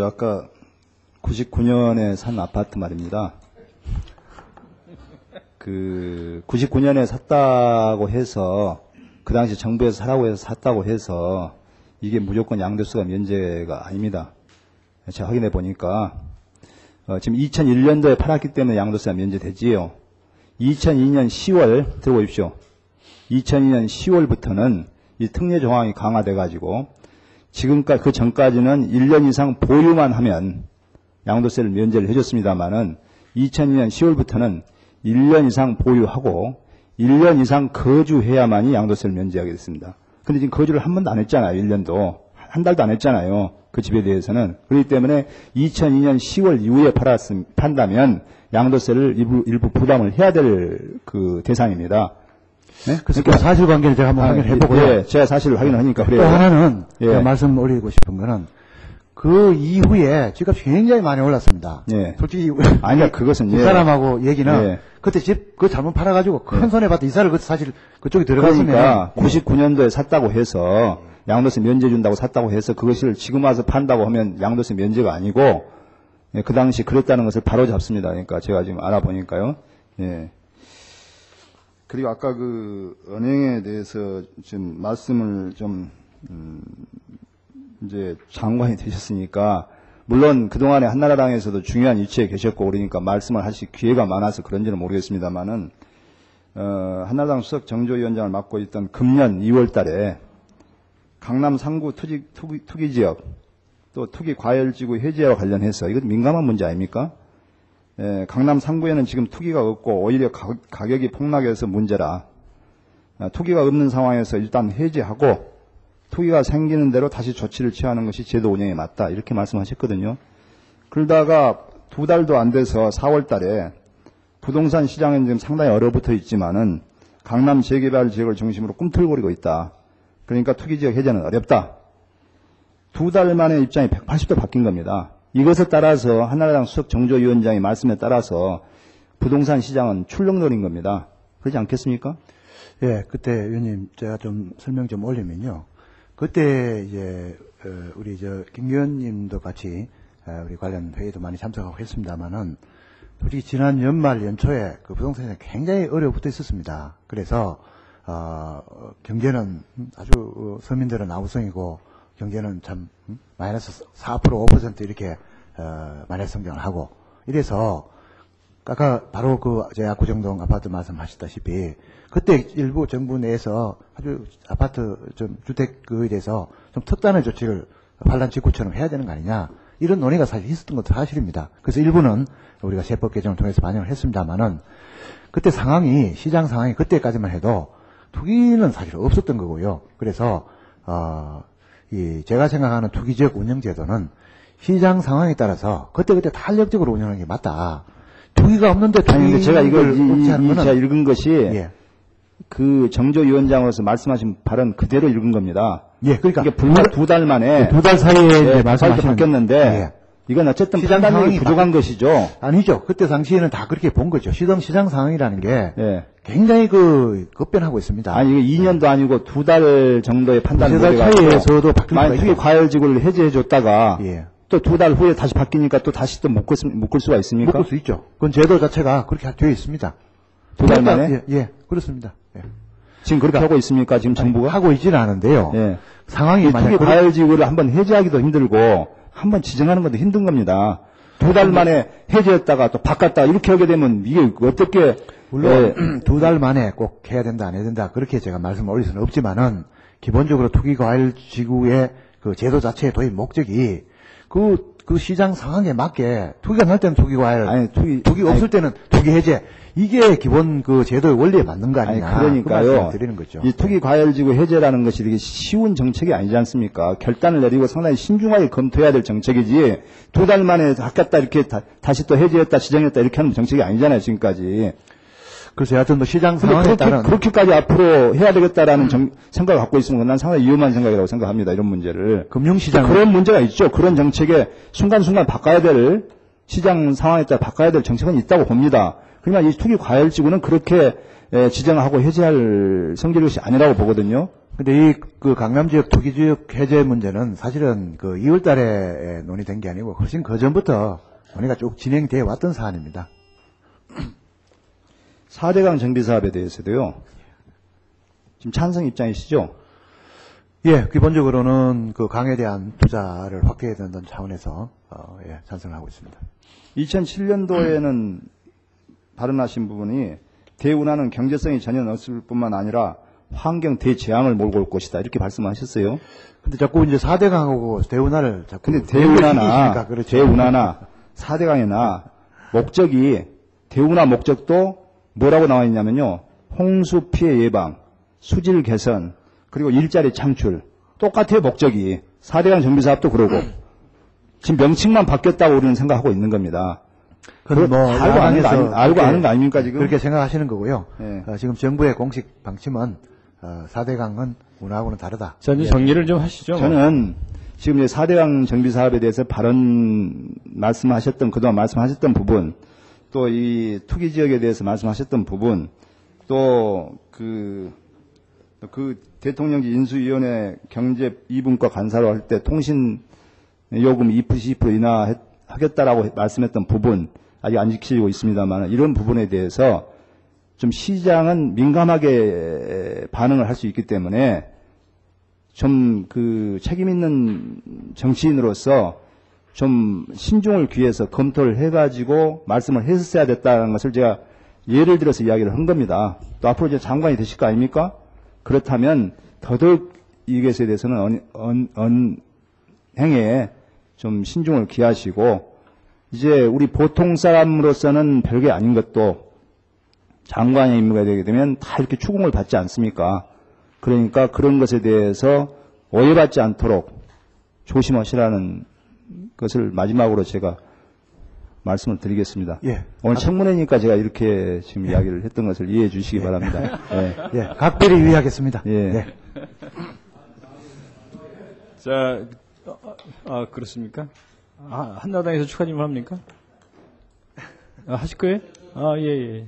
아까 99년에 산 아파트 말입니다. 99년에 샀다고 해서, 그 당시 정부에서 사라고 해서 샀다고 해서, 이게 무조건 양도세가 면제가 아닙니다. 제가 확인해 보니까, 지금 2001년도에 팔았기 때문에 양도세가 면제되지요. 2002년 10월, 들어보십시오. 2002년 10월부터는 이 특례 조항이 강화돼가지고, 지금까지, 그 전까지는 1년 이상 보유만 하면 양도세를 면제를 해줬습니다만은 2002년 10월부터는 1년 이상 보유하고 1년 이상 거주해야만이 양도세를 면제하게 됐습니다. 근데 지금 거주를 한 번도 안 했잖아요. 1년도. 한 달도 안 했잖아요. 그 집에 대해서는. 그렇기 때문에 2002년 10월 이후에 판다면 양도세를 일부 부담을 해야 될 그 대상입니다. 네? 그러니까 사실관계를 제가 한번 확인해 보고요. 예, 제가 사실을 확인을 하니까 그래요. 또 하나는 예. 제가 말씀 올리고 싶은 거는 그 이후에 집값이 굉장히 많이 올랐습니다. 예. 솔직히 아니야, 그것은 그 사람하고 얘기는 예. 그때 집 그거 잘못 팔아가지고 큰 손해 봤다 이사를 사실 그쪽에 들어갔으면 그러니까 99년도에 샀다고 해서 양도세 면제 준다고 샀다고 해서 그것을 지금 와서 판다고 하면 양도세 면제가 아니고 예, 그 당시 그랬다는 것을 바로 잡습니다. 그러니까 제가 지금 알아보니까요. 예. 그리고 아까 그 은행에 대해서 좀 말씀을 좀 이제 장관이 되셨으니까 물론 그동안에 한나라당에서도 중요한 위치에 계셨고 그러니까 말씀을 하실 기회가 많아서 그런지는 모르겠습니다만은 한나라당 수석 정조위원장을 맡고 있던 금년 2월 달에 강남 상구 투기 지역 또 투기 과열지구 해제와 관련해서 이것 민감한 문제 아닙니까? 예, 강남 상구에는 지금 투기가 없고 오히려 가격이 폭락해서 문제라. 투기가 없는 상황에서 일단 해제하고 투기가 생기는 대로 다시 조치를 취하는 것이 제도 운영에 맞다. 이렇게 말씀하셨거든요. 그러다가 2달도 안 돼서 4월 달에 부동산 시장은 지금 상당히 얼어붙어 있지만은 강남 재개발 지역을 중심으로 꿈틀거리고 있다. 그러니까 투기 지역 해제는 어렵다. 2달 만에 입장이 180도 바뀐 겁니다. 이것에 따라서 한나라당 수석 정조위원장의 말씀에 따라서 부동산 시장은 출렁거린 겁니다. 그렇지 않겠습니까? 예, 그때 위원님 제가 좀 설명 좀 올리면요. 그때 이제 우리 김기현님도 같이 우리 관련 회의도 많이 참석하고 했습니다만은 솔직히 지난 연말 연초에 그 부동산이 굉장히 얼어붙어 있었습니다. 그래서 경제는 아주 서민들은 아우성이고 경제는 참 마이너스 4% 5% 이렇게 마이너스 성장을 하고 이래서 아까 바로 제 압구정동 아파트 말씀하셨다시피 그때 일부 정부 내에서 아주 아파트 좀 주택에 대해서 좀 특단의 조치를 반란 직후처럼 해야 되는 거 아니냐 이런 논의가 사실 있었던 것도 사실입니다. 그래서 일부는 우리가 세법 개정을 통해서 반영을 했습니다만은 그때 상황이 시장 상황이 그때까지만 해도 투기는 사실 없었던 거고요. 그래서 제가 생각하는 투기적 운영제도는 시장 상황에 따라서 그때그때 탄력적으로 운영하는 게 맞다. 투기가 없는데 아니, 제가 이걸 제가 읽은 것이 예. 그 정조위원장으로서 말씀하신 발언 그대로 읽은 겁니다. 예, 그러니까 이게 불과 2달 만에 2달 사이에 말씀하시는 바뀌었는데 예. 이건 어쨌든 시장 판단력이 상황이 부족한 것이죠. 아니죠. 그때 당시에는 다 그렇게 본 거죠. 시장 상황이라는 게 예. 굉장히 급변하고 있습니다. 아니 이게 2년도 아니고 2달 정도의 판단을 2달 차이에서도 바뀔 수가 만약 투기 있죠. 과열지구를 해제해줬다가 예. 또 2달 후에 다시 바뀌니까 또 다시 또 묶을 수가 있습니까? 묶을 수 있죠. 그건 제도 자체가 그렇게 되어 있습니다. 2달 만에? 예, 그렇습니다. 예. 지금 그렇게 하고 있습니까? 지금 정부가? 하고 있지는 않은데요. 예. 상황이 만약 투기 과열지구를 한번 해제하기도 힘들고 한번 지정하는 것도 힘든 겁니다. 2달 만에 해제했다가 또 바꿨다 이렇게 하게 되면 이게 어떻게 물론 2달 만에 꼭 해야 된다 안 해야 된다 그렇게 제가 말씀을 올릴 수는 없지만은 기본적으로 투기과열지구의 그 제도 자체의 도입 목적이 그 시장 상황에 맞게 투기가 날 때는 투기과열, 아니 투기 없을 때는 투기 해제 이게 기본 그 제도의 원리에 맞는 거 아니냐. 아니, 그러니까요. 그 말씀을 드리는 거죠. 이 투기 과열지구 해제라는 것이 이렇게 쉬운 정책이 아니지 않습니까? 결단을 내리고 상당히 신중하게 검토해야 될 정책이지 2달 만에 바뀌었다 이렇게 다시 또 해제했다 지정했다 이렇게 하는 정책이 아니잖아요 지금까지. 그래서 여하튼 시장 상황에 따른 그렇게까지 앞으로 해야 되겠다라는 생각을 갖고 있으면 난 상당히 위험한 생각이라고 생각합니다. 이런 문제를. 금융시장 그런 문제가 있죠. 그런 정책에 순간순간 바꿔야 될 시장 상황에 따라 바꿔야 될 정책은 있다고 봅니다. 그러니까 이 투기 과열지구는 그렇게 지정하고 해제할 성질것이 아니라고 보거든요. 근데 그 강남 지역 투기 지역 해제 문제는 사실은 그 2월 달에 논의된 게 아니고 훨씬 그 전부터 논의가 쭉 진행되어 왔던 사안입니다. 4대강 정비 사업에 대해서도요. 지금 찬성 입장이시죠? 예, 기본적으로는 그 강에 대한 투자를 확대해야 된다는 차원에서 예, 찬성을 하고 있습니다. 2007년도에는 발언하신 부분이 대운하는 경제성이 전혀 없을 뿐만 아니라 환경 대재앙을 몰고 올 것이다. 이렇게 말씀하셨어요. 근데 자꾸 이제 4대강하고 대운하를 자꾸. 근데 대운하나, 그렇죠. 대운하나, 4대강이나 목적이, 대운하 목적도 뭐라고 나와 있냐면요. 홍수 피해 예방, 수질 개선, 그리고 일자리 창출. 똑같아요, 목적이. 4대강 정비 사업도 그러고. 지금 명칭만 바뀌었다고 우리는 생각하고 있는 겁니다. 그건 뭐 알고 아는 거 아닙니까, 지금? 그렇게 생각하시는 거고요. 네. 지금 정부의 공식 방침은 4대강은 운하고는 다르다. 전 정리를 좀 하시죠. 저는 지금 4대강 정비 사업에 대해서 그동안 말씀하셨던 부분, 또 이 투기 지역에 대해서 말씀하셨던 부분, 또 그 대통령직 인수위원회 경제 2분과 간사로 할 때 통신 요금 2% 인하하겠다라고 말씀했던 부분, 아직 안 지키고 있습니다만, 이런 부분에 대해서 좀 시장은 민감하게 반응을 할 수 있기 때문에 좀 그 책임 있는 정치인으로서 좀 신중을 기해서 검토를 해가지고 말씀을 했어야 됐다는 것을 제가 예를 들어서 이야기를 한 겁니다. 또 앞으로 이제 장관이 되실 거 아닙니까? 그렇다면 더더욱 이것에 대해서는 언행에 좀 신중을 기하시고, 이제 우리 보통 사람으로서는 별게 아닌 것도 장관의 임무가 되게 되면 다 이렇게 추궁을 받지 않습니까? 그러니까 그런 것에 대해서 오해받지 않도록 조심하시라는 것을 마지막으로 제가 말씀을 드리겠습니다. 예. 오늘 청문회니까 제가 이렇게 지금 이야기를 했던 것을 이해해 주시기 바랍니다. 예. 예, 각별히 유의하겠습니다. 예. 예. 자, 그렇습니까? 한나라당에서 축하 질문 합니까? 하실 거예요? 예, 예.